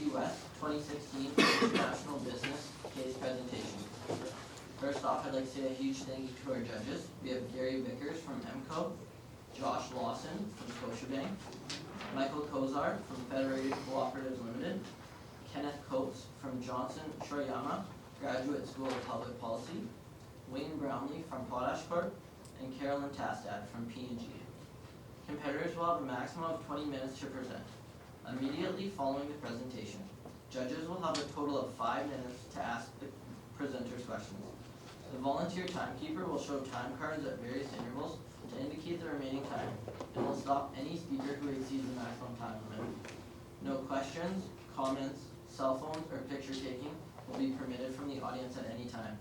CBC West 2016 International Business Case Presentation. First off, I'd like to say a huge thank you to our judges. We have Gary Vickers from EMCO, Josh Lawson from Scotiabank, Michael Kozar from Federated Cooperatives Limited, Kenneth Coates from Johnson Shoreyama Graduate School of Public Policy, Wayne Brownlee from Potash Corp, and Carolyn Tastad from P&G. Competitors will have a maximum of 20 minutes to present. Immediately following the presentation, judges will have a total of 5 minutes to ask the presenters questions. The volunteer timekeeper will show time cards at various intervals to indicate the remaining time and will stop any speaker who exceeds the maximum time limit. No questions, comments, cell phones, or picture taking will be permitted from the audience at any time.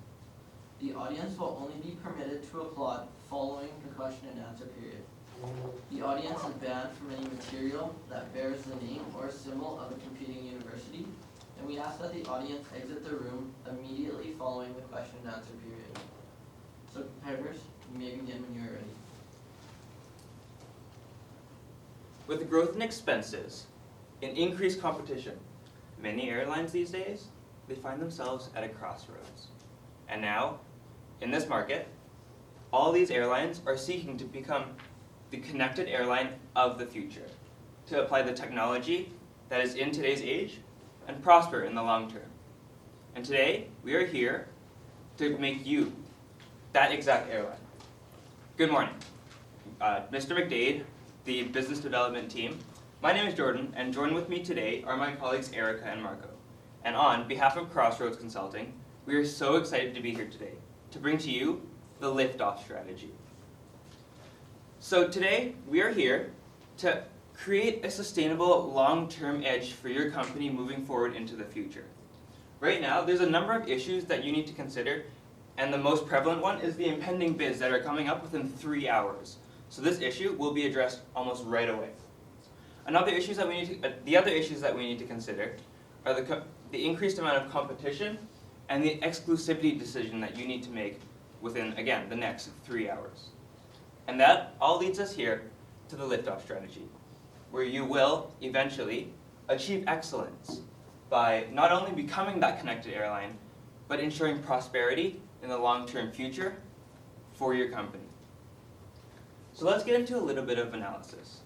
The audience will only be permitted to applaud following the question and answer period. The audience is banned from any material that bears the name or symbol of a competing university, and we ask that the audience exit the room immediately following the question and answer period. So competitors, you may begin when you are ready. With the growth in expenses and increased competition, many airlines these days, they find themselves at a crossroads. And now, in this market, all these airlines are seeking to become the connected airline of the future, to apply the technology that is in today's age and prosper in the long term. And today, we are here to make you that exact airline. Good morning. Mr. McDade, the business development team. My name is Jordan, and joined with me today are my colleagues Erica and Marco. And on behalf of Crossroads Consulting, we are so excited to be here today to bring to you the liftoff strategy. So today, we are here to create a sustainable long-term edge for your company moving forward into the future. Right now, there's a number of issues that you need to consider, and the most prevalent one is the impending bids that are coming up within 3 hours. So this issue will be addressed almost right away. The other issues that we need to consider are the increased amount of competition and the exclusivity decision that you need to make within, again, the next 3 hours. And that all leads us here to the liftoff strategy, where you will eventually achieve excellence by not only becoming that connected airline, but ensuring prosperity in the long-term future for your company. So let's get into a little bit of analysis.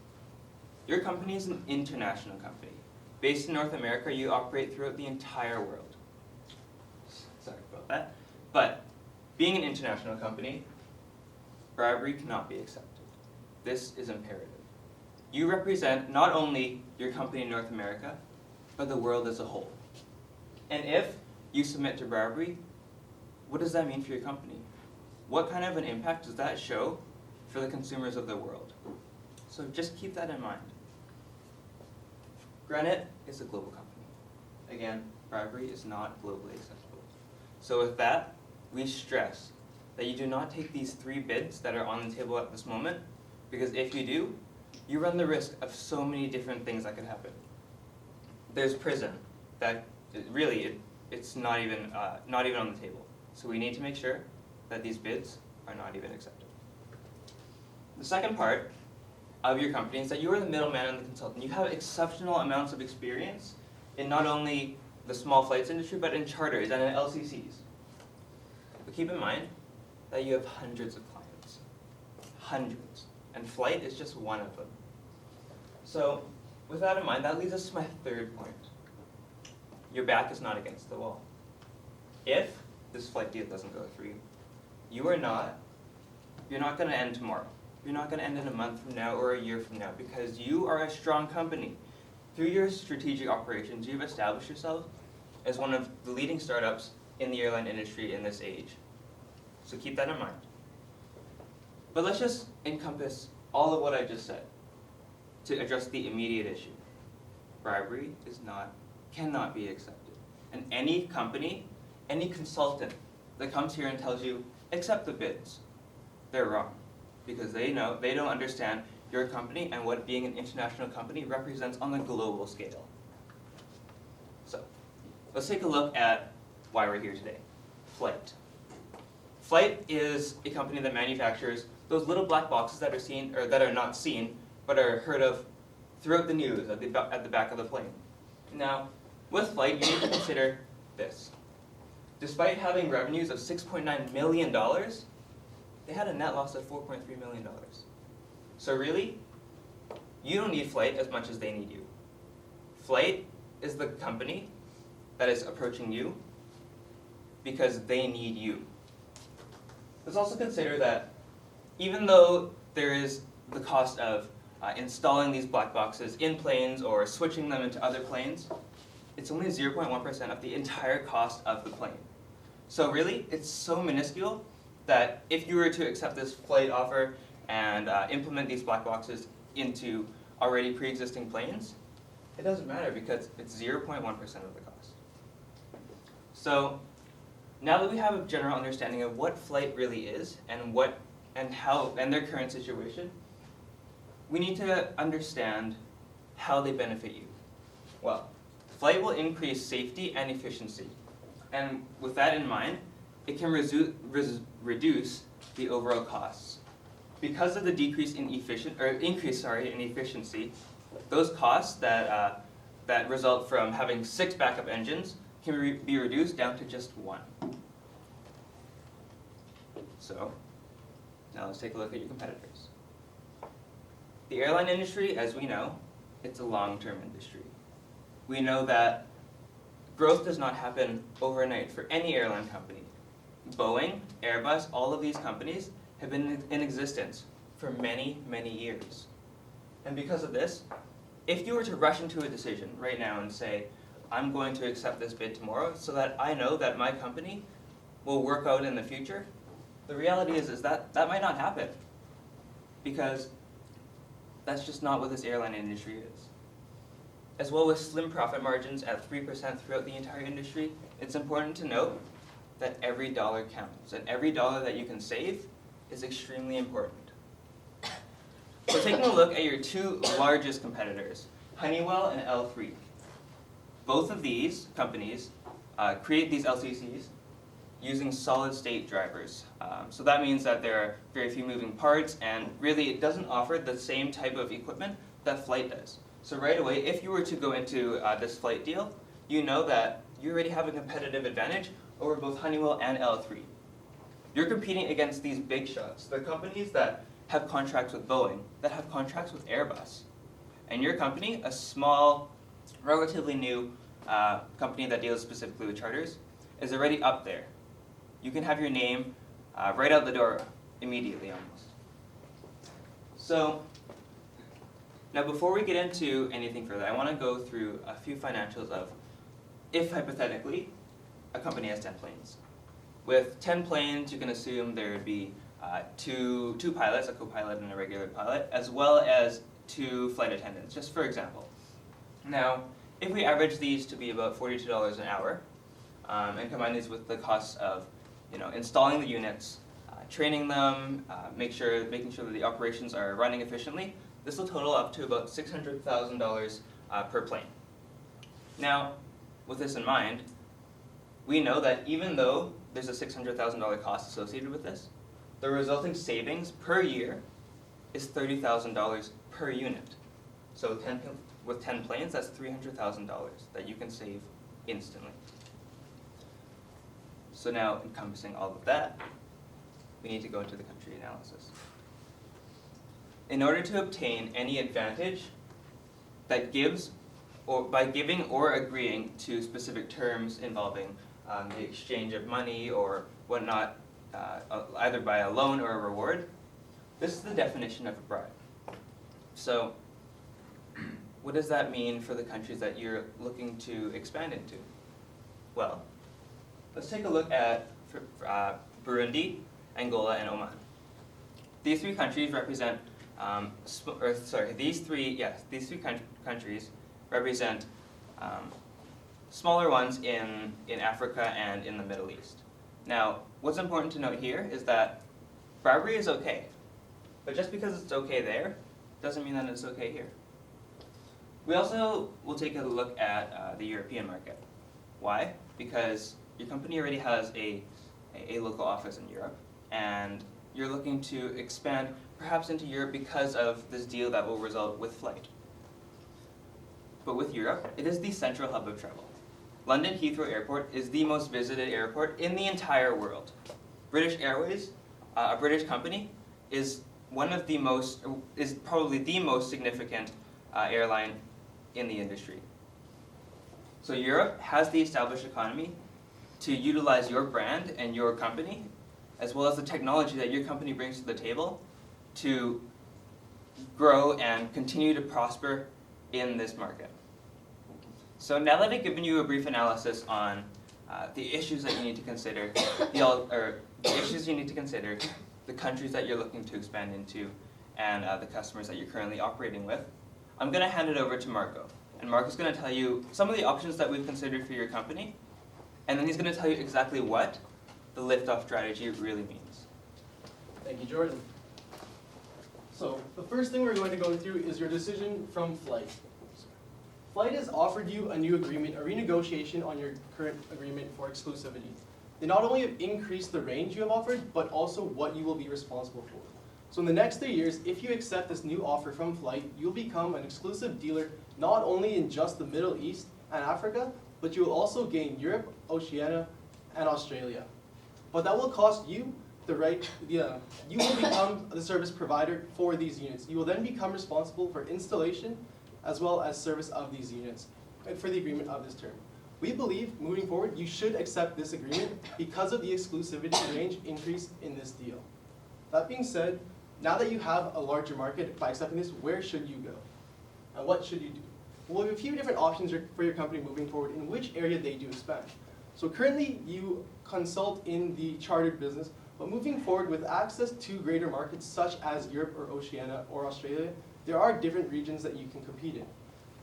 Your company is an international company. Based in North America, you operate throughout the entire world. Sorry about that. But being an international company, bribery cannot be accepted. This is imperative. You represent not only your company in North America, but the world as a whole. And if you submit to bribery, what does that mean for your company? What kind of an impact does that show for the consumers of the world? So just keep that in mind. Granite is a global company. Again, bribery is not globally acceptable. So with that, we stress that you do not take these 3 bids that are on the table at this moment, because if you do, you run the risk of so many different things that could happen. There's prison, that it's not even on the table. So we need to make sure that these bids are not even accepted. The second part of your company is that you are the middleman and the consultant. You have exceptional amounts of experience in not only the small flights industry, but in charters and in LCCs. But keep in mind that you have hundreds of clients. Hundreds. And flight is just one of them. So with that in mind, that leads us to my third point. Your back is not against the wall. If this flight deal doesn't go through, you're not going to end tomorrow. You're not going to end in a month from now or a year from now, because you are a strong company. Through your strategic operations, you've established yourself as one of the leading startups in the airline industry in this age. So keep that in mind. But let's just encompass all of what I just said to address the immediate issue. Bribery cannot be accepted. And any company, any consultant that comes here and tells you, accept the bids, they're wrong. Because they don't understand your company and what being an international company represents on the global scale. So, let's take a look at why we're here today. Flight. Flight is a company that manufactures those little black boxes that are seen, or that are not seen, but are heard of throughout the news at the back of the plane. Now, With flight, you need to consider this. Despite having revenues of $6.9 million, they had a net loss of $4.3 million. So really, you don't need flight as much as they need you. Flight is the company that is approaching you because they need you. Let's also consider that even though there is the cost of installing these black boxes in planes or switching them into other planes, it's only 0.1% of the entire cost of the plane. So really, it's so minuscule that if you were to accept this flight offer and implement these black boxes into already pre-existing planes, it doesn't matter because it's 0.1% of the cost. So now that we have a general understanding of what flight really is and their current situation, we need to understand how they benefit you. Well, flight will increase safety and efficiency, and with that in mind, it can reduce the overall costs. Because of the increase in efficiency, those costs that result from having 6 backup engines can be reduced down to just 1. So, now let's take a look at your competitors. The airline industry, as we know, it's a long-term industry. We know that growth does not happen overnight for any airline company. Boeing, Airbus, all of these companies have been in existence for many, many years. And because of this, if you were to rush into a decision right now and say, I'm going to accept this bid tomorrow so that I know that my company will work out in the future, the reality is that that might not happen, because that's just not what this airline industry is. As well, with slim profit margins at 3% throughout the entire industry, it's important to note that every dollar counts, and every dollar that you can save is extremely important. So taking a look at your 2 largest competitors, Honeywell and L3. Both of these companies create these LCCs using solid-state drivers. So that means that there are very few moving parts, and really it doesn't offer the same type of equipment that flight does. So right away, if you were to go into this flight deal, you know that you already have a competitive advantage over both Honeywell and L3. You're competing against these big shots, the companies that have contracts with Boeing, that have contracts with Airbus. And your company, a small, relatively new company that deals specifically with charters, is already up there. You can have your name right out the door immediately almost. So, now before we get into anything further, I want to go through a few financials of if hypothetically a company has 10 planes. With 10 planes, you can assume there would be two pilots, a co-pilot and a regular pilot, as well as 2 flight attendants, just for example. Now, if we average these to be about $42 an hour, and combine these with the costs of installing the units, training them, making sure that the operations are running efficiently, this will total up to about $600,000 per plane. Now, with this in mind, we know that even though there's a $600,000 cost associated with this, the resulting savings per year is $30,000 per unit. So with 10 planes, that's $300,000 that you can save instantly. So now, encompassing all of that, we need to go into the country analysis. In order to obtain any advantage that gives, or by giving or agreeing to specific terms involving the exchange of money or whatnot, either by a loan or a reward, this is the definition of a bribe. So, what does that mean for the countries that you're looking to expand into? Well, let's take a look at Burundi, Angola, and Oman. These 3 countries represent, these three countries represent smaller ones in Africa and in the Middle East. Now, what's important to note here is that bribery is okay, but just because it's okay there doesn't mean that it's okay here. We also will take a look at the European market. Why? Because your company already has a local office in Europe, and you're looking to expand perhaps into Europe because of this deal that will result with flight. But with Europe, it is the central hub of travel. London Heathrow Airport is the most visited airport in the entire world. British Airways, a British company, is probably the most significant airline in the industry. So Europe has the established economy to utilize your brand and your company, as well as the technology that your company brings to the table, to grow and continue to prosper in this market. So now that I've given you a brief analysis on the issues that you need to consider, the countries that you're looking to expand into, and the customers that you're currently operating with, I'm going to hand it over to Marco. And Marco's going to tell you some of the options that we've considered for your company, and then he's going to tell you exactly what the liftoff strategy really means. Thank you, Jordan. So the first thing we're going to go through is your decision from Flight. Flight has offered you a new agreement, a renegotiation on your current agreement for exclusivity. They not only have increased the range you have offered, but also what you will be responsible for. So in the next 3 years, if you accept this new offer from Flight, you'll become an exclusive dealer not only in just the Middle East and Africa, but you will also gain Europe, Oceania, and Australia. But that will cost you the right, you will become the service provider for these units. You will then become responsible for installation as well as service of these units for the agreement of this term. We believe, moving forward, you should accept this agreement because of the exclusivity range increase in this deal. That being said, now that you have a larger market by accepting this, where should you go? And what should you do? Well, we have a few different options for your company moving forward in which area they do expand. So currently, you consult in the chartered business, but moving forward with access to greater markets such as Europe or Oceania or Australia, there are different regions that you can compete in.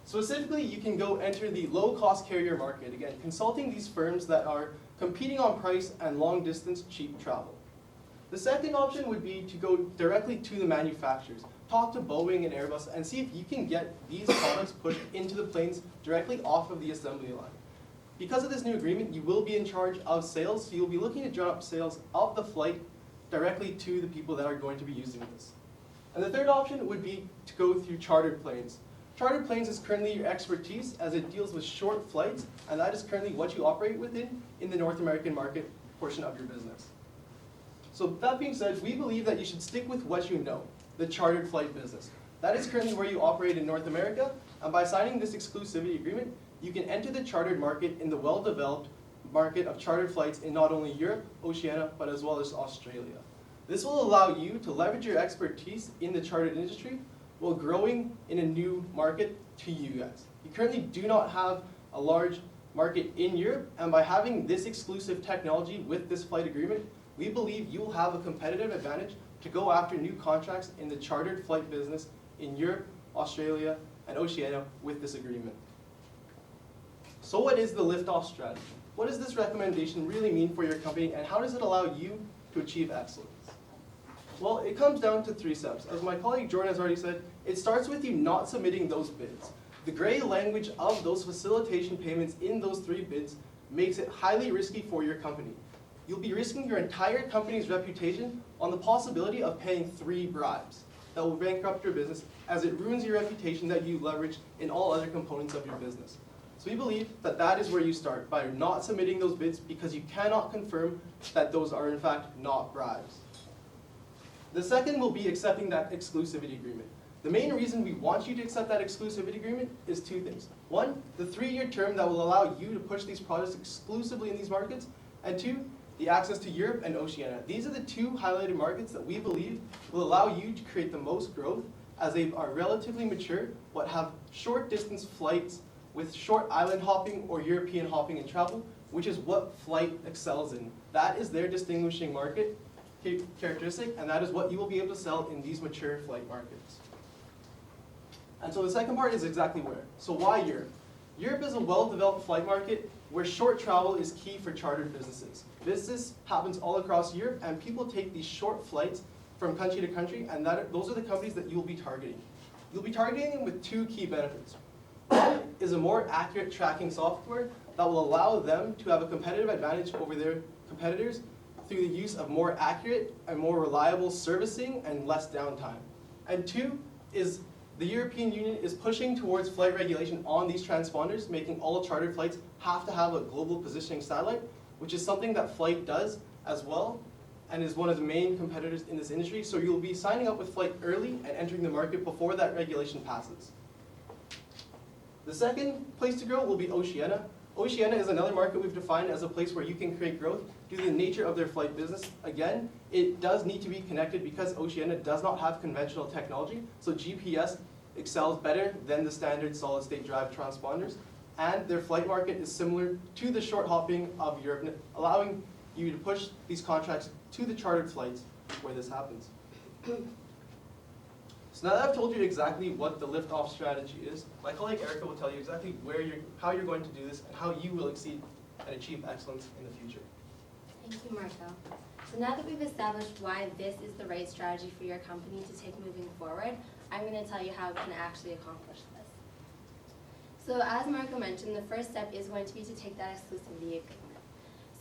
Specifically, you can go enter the low-cost carrier market, again, consulting these firms that are competing on price and long-distance cheap travel. The second option would be to go directly to the manufacturers. Talk to Boeing and Airbus and see if you can get these products pushed into the planes directly off of the assembly line. Because of this new agreement, you will be in charge of sales, so you'll be looking to drum up sales of the flight directly to the people that are going to be using this. And the third option would be to go through chartered planes. Chartered planes is currently your expertise as it deals with short flights, and that is currently what you operate within in the North American market portion of your business. So that being said, we believe that you should stick with what you know, the chartered flight business. That is currently where you operate in North America, and by signing this exclusivity agreement, you can enter the chartered market in the well-developed market of chartered flights in not only Europe, Oceania, but as well as Australia. This will allow you to leverage your expertise in the chartered industry while growing in a new market to you guys. You currently do not have a large market in Europe, and by having this exclusive technology with this flight agreement, we believe you will have a competitive advantage to go after new contracts in the chartered flight business in Europe, Australia, and Oceania with this agreement. So what is the liftoff strategy? What does this recommendation really mean for your company, and how does it allow you to achieve excellence? Well, it comes down to 3 steps. As my colleague Jordan has already said, it starts with you not submitting those bids. The gray language of those facilitation payments in those 3 bids makes it highly risky for your company. You'll be risking your entire company's reputation on the possibility of paying 3 bribes that will bankrupt your business, as it ruins your reputation that you leverage in all other components of your business. So we believe that that is where you start, by not submitting those bids because you cannot confirm that those are in fact not bribes. The second will be accepting that exclusivity agreement. The main reason we want you to accept that exclusivity agreement is 2 things. 1, the 3-year term that will allow you to push these products exclusively in these markets, and 2, the access to Europe and Oceania. These are the 2 highlighted markets that we believe will allow you to create the most growth, as they are relatively mature, but have short distance flights with short island hopping or European hopping and travel, which is what Flight excels in. That is their distinguishing market characteristic, and that is what you will be able to sell in these mature flight markets. And so the second part is exactly where. So why Europe? Europe is a well-developed flight market where short travel is key for chartered businesses. Business happens all across Europe, and people take these short flights from country to country, and those are the companies that you'll be targeting. You'll be targeting them with 2 key benefits. One is a more accurate tracking software that will allow them to have a competitive advantage over their competitors through the use of more accurate and more reliable servicing and less downtime. And 2 is The European Union is pushing towards flight regulation on these transponders, making all chartered flights have to have a global positioning satellite, which is something that Flight does as well, and is one of the main competitors in this industry. So you'll be signing up with Flight early and entering the market before that regulation passes. The second place to grow will be Oceania. Oceania is another market we've defined as a place where you can create growth due to the nature of their flight business. Again, it does need to be connected because Oceania does not have conventional technology, so GPS excels better than the standard solid-state drive transponders, and their flight market is similar to the short hopping of Europe, allowing you to push these contracts to the chartered flights where this happens. So now that I've told you exactly what the liftoff strategy is, my colleague Erica will tell you exactly how you're going to do this and how you will exceed and achieve excellence in the future. Thank you, Marco. So now that we've established why this is the right strategy for your company to take moving forward, I'm going to tell you how we can actually accomplish this. So as Marco mentioned, the first step is going to be to take that exclusivity agreement.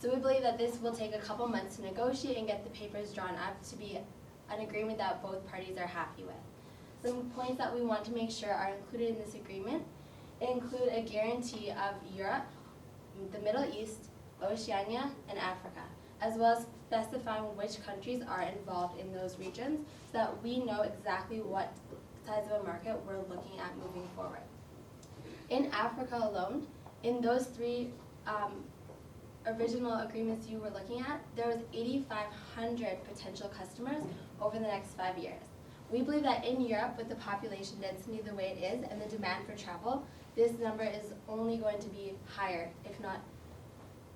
So we believe that this will take a couple months to negotiate and get the papers drawn up to be an agreement that both parties are happy with. Some points that we want to make sure are included in this agreement include a guarantee of Europe, the Middle East, Oceania, and Africa, as well as specifying which countries are involved in those regions so that we know exactly what size of a market we're looking at moving forward. In Africa alone, in those three original agreements you were looking at, there was 8,500 potential customers over the next 5 years. We believe that in Europe, with the population density the way it is and the demand for travel, this number is only going to be higher, if not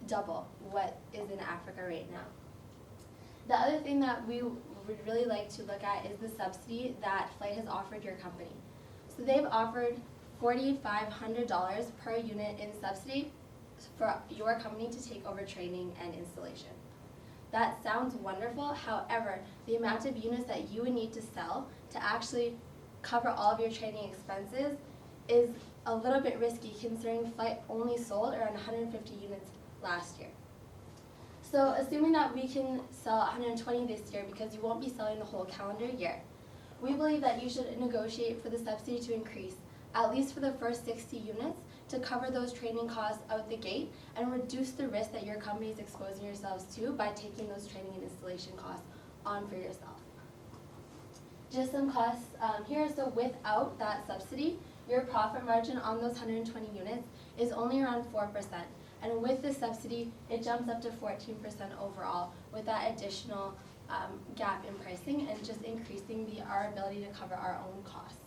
double what is in Africa right now. The other thing that we would really like to look at is the subsidy that Flight has offered your company. So they've offered $4,500 per unit in subsidy for your company to take over training and installation. That sounds wonderful. However, the amount of units that you would need to sell to actually cover all of your training expenses is a little bit risky, considering Flight only sold around 150 units last year. So assuming that we can sell 120 this year because you won't be selling the whole calendar year, we believe that you should negotiate for the subsidy to increase, at least for the first 60 units, to cover those training costs out the gate and reduce the risk that your company is exposing yourselves to by taking those training and installation costs on for yourself. Just some costs here. So without that subsidy, your profit margin on those 120 units is only around 4%. And with the subsidy, it jumps up to 14% overall with that additional gap in pricing and just increasing our ability to cover our own costs.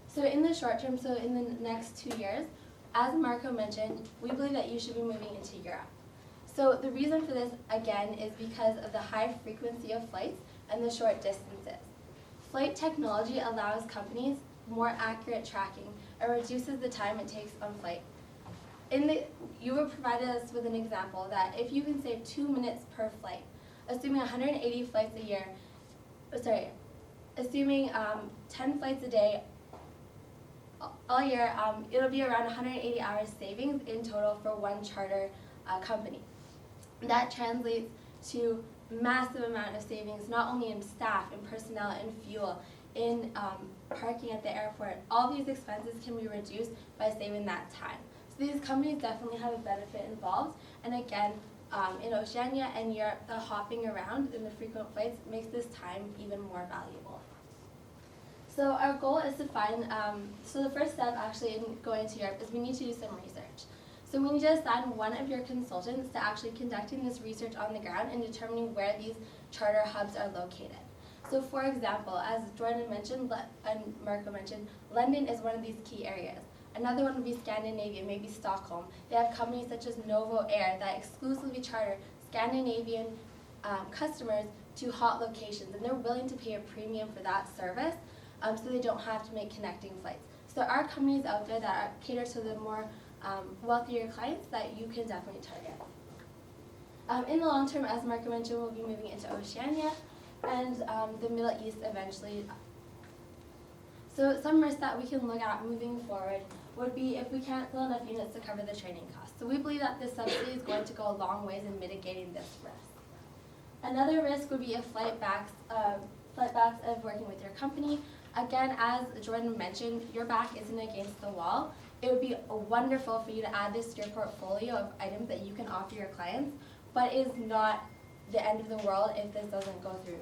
So in the short term, so in the next 2 years, as Marco mentioned, we believe that you should be moving into Europe. So the reason for this, again, is because of the high frequency of flights and the short distances. Flight technology allows companies more accurate tracking and reduces the time it takes on flight. You were provided us with an example that if you can save 2 minutes per flight, assuming 180 flights a year, assuming 10 flights a day all year, it'll be around 180 hours savings in total for one charter company. That translates to massive amount of savings, not only in staff, in personnel, in fuel, in parking at the airport. All these expenses can be reduced by saving that time. So these companies definitely have a benefit involved. And again, in Oceania and Europe, the hopping around in the frequent flights makes this time even more valuable. So our goal is to find, so the first step actually in going to Europe is we need to do some research. So we need to assign one of your consultants to actually conducting this research on the ground and determining where these charter hubs are located. So for example, as Jordan mentioned and Marco mentioned, London is one of these key areas. Another one would be Scandinavia, maybe Stockholm. They have companies such as Novo Air that exclusively charter Scandinavian customers to hot locations, and they're willing to pay a premium for that service so they don't have to make connecting flights. So there are companies out there that cater to the more wealthier clients that you can definitely target. In the long term, as Marco mentioned, we'll be moving into Oceania and the Middle East eventually. So some risks that we can look at moving forward would be if we can't sell enough units to cover the training costs. So we believe that this subsidy is going to go a long ways in mitigating this risk. Another risk would be if flight backs setbacks of working with your company. Again, as Jordan mentioned, your back isn't against the wall. It would be wonderful for you to add this to your portfolio of items that you can offer your clients, but it is not the end of the world if this doesn't go through.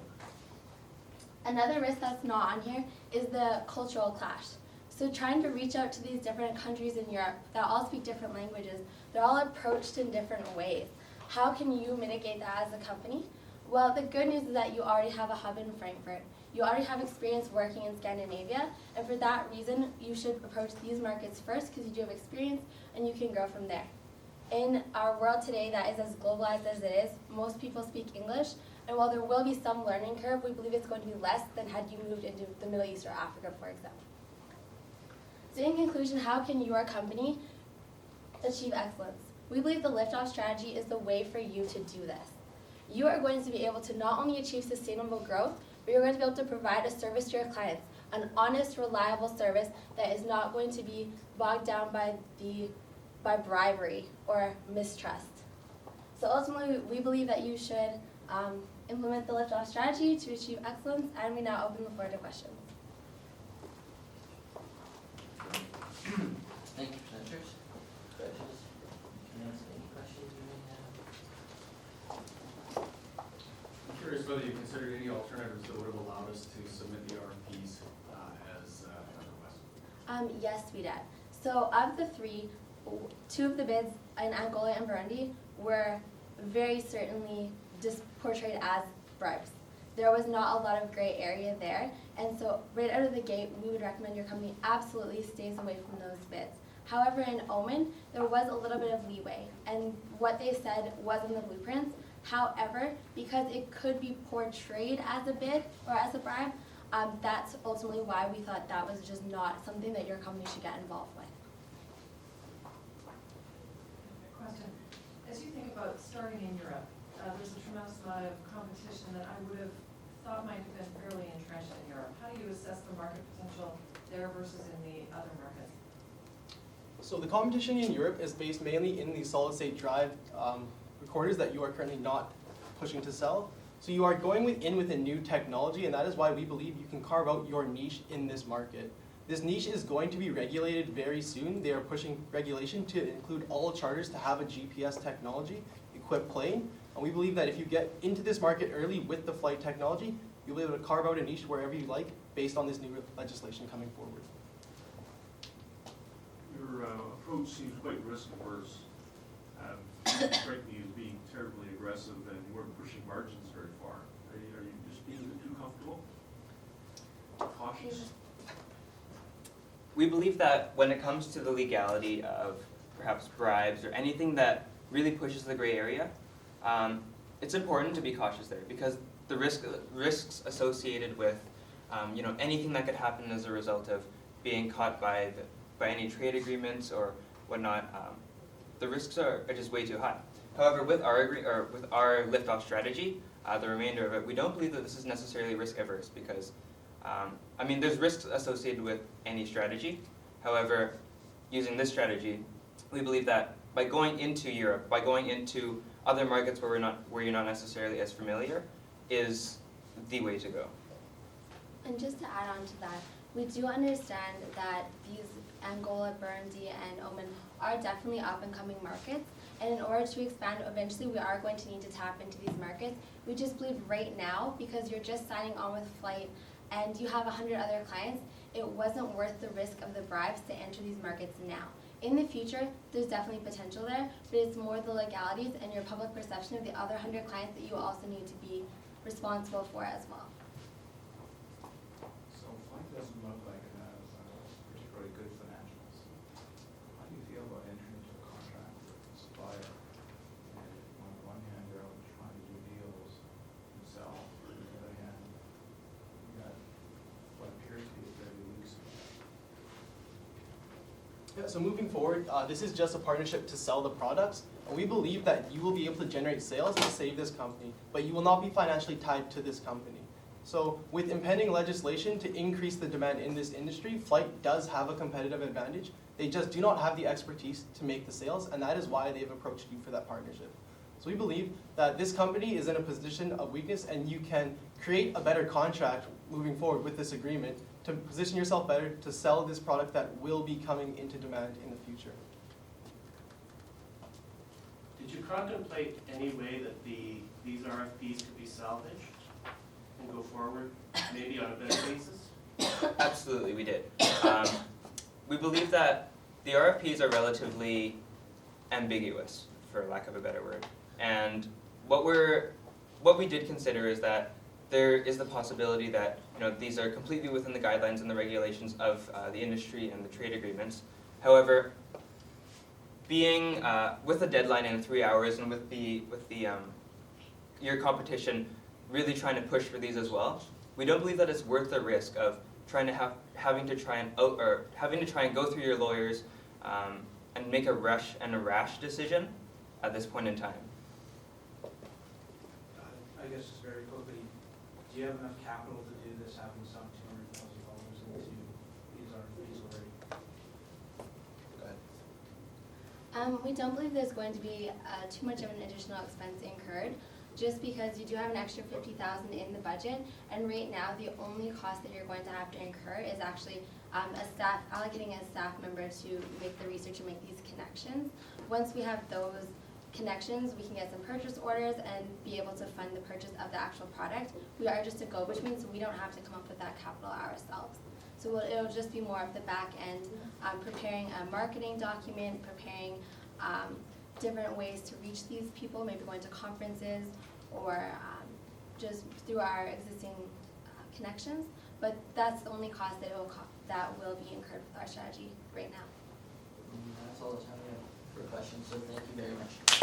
Another risk that's not on here is the cultural clash. So trying to reach out to these different countries in Europe that all speak different languages, they're all approached in different ways. How can you mitigate that as a company? Well, the good news is that you already have a hub in Frankfurt. You already have experience working in Scandinavia, and for that reason, you should approach these markets first because you do have experience and you can grow from there. In our world today that is as globalized as it is, most people speak English, and while there will be some learning curve, we believe it's going to be less than had you moved into the Middle East or Africa, for example. So in conclusion, how can your company achieve excellence? We believe the liftoff strategy is the way for you to do this. You are going to be able to not only achieve sustainable growth, but you're going to be able to provide a service to your clients, an honest, reliable service that is not going to be bogged down by bribery or mistrust. So ultimately, we believe that you should implement the liftoff strategy to achieve excellence, and we now open the floor to questions. Thank you, presenters. Judges, can I answer any questions you may have? I'm curious whether you considered any alternatives that would have allowed us to submit the RFPs as requested. Yes, we did. So of the three, two of the bids in Angola and Burundi were very certainly just portrayed as bribes. There was not a lot of gray area there, and so right out of the gate, we would recommend your company absolutely stays away from those bids. However, in Oman, there was a little bit of leeway, and what they said was in the blueprints. However, because it could be portrayed as a bid or as a bribe, that's ultimately why we thought that was just not something that your company should get involved with. Question. As you think about starting in Europe, there's a tremendous amount of competition that I would have thought might have been fairly entrenched in Europe. How do you assess the market potential there versus in the other markets? So the competition in Europe is based mainly in the solid-state drive recorders that you are currently not pushing to sell. So you are going with a new technology, and that is why we believe you can carve out your niche in this market. This niche is going to be regulated very soon. They are pushing regulation to include all charters to have a GPS technology equipped plane. And we believe that if you get into this market early with the flight technology, you'll be able to carve out a niche wherever you like based on this new legislation coming forward. Your approach seems quite risk-averse. Doesn't strike me as being terribly aggressive, and you weren't pushing margins very far. Are you just being too comfortable? Cautious? We believe that when it comes to the legality of perhaps bribes or anything that really pushes the gray area, it's important to be cautious there because the risks associated with anything that could happen as a result of being caught by any trade agreements or whatnot, the risks are just way too high. However, with our liftoff strategy, the remainder of it, we don't believe that this is necessarily risk averse because there's risks associated with any strategy. However, using this strategy, we believe that by going into Europe, by going into other markets where you're not necessarily as familiar, is the way to go. And just to add on to that, we do understand that these Angola, Burundi, and Oman are definitely up and coming markets. And in order to expand, eventually we are going to need to tap into these markets. We just believe right now, because you're just signing on with Flight and you have 100 other clients, it wasn't worth the risk of the bribes to enter these markets now. In the future, there's definitely potential there, but it's more the legalities and your public perception of the other 100 clients that you also need to be responsible for as well. So Flight doesn't look like it has particularly good financials. How do you feel about entering into a contract with a supplier? And on the one hand, they're out trying to do deals themselves. On the other hand, you got what appears to be a fairly weak supply. Yeah, so moving forward, this is just a partnership to sell the products. And we believe that you will be able to generate sales and save this company, but you will not be financially tied to this company. So with impending legislation to increase the demand in this industry, Flight does have a competitive advantage. They just do not have the expertise to make the sales, and that is why they've approached you for that partnership. So we believe that this company is in a position of weakness and you can create a better contract moving forward with this agreement to position yourself better to sell this product that will be coming into demand in the future. Did you contemplate any way that these RFPs could be salvaged and go forward, maybe on a better basis? Absolutely, we did. We believe that the RFPs are relatively ambiguous, for lack of a better word. And what we did consider is that there is the possibility that these are completely within the guidelines and the regulations of the industry and the trade agreements. However, being with a deadline in 3 hours and with your competition really trying to push for these as well, we don't believe that it's worth the risk of having to try and go through your lawyers and make a rash decision at this point in time. I guess just very quickly, do you have enough capital to do this, having sunk $200,000 into these RFPs already? Go ahead. We don't believe there's going to be too much of an additional expense incurred, just because you do have an extra $50,000 in the budget, and right now the only cost that you're going to have to incur is actually allocating a staff member to make the research and make these connections. Once we have those connections, we can get some purchase orders and be able to fund the purchase of the actual product. We are just a go-between, so we don't have to come up with that capital ourselves. So it'll just be more of the back end, preparing a marketing document, preparing different ways to reach these people, maybe going to conferences or just through our existing connections. But that's the only cost that will be incurred with our strategy right now. That's all the time we have for questions, so thank you very much.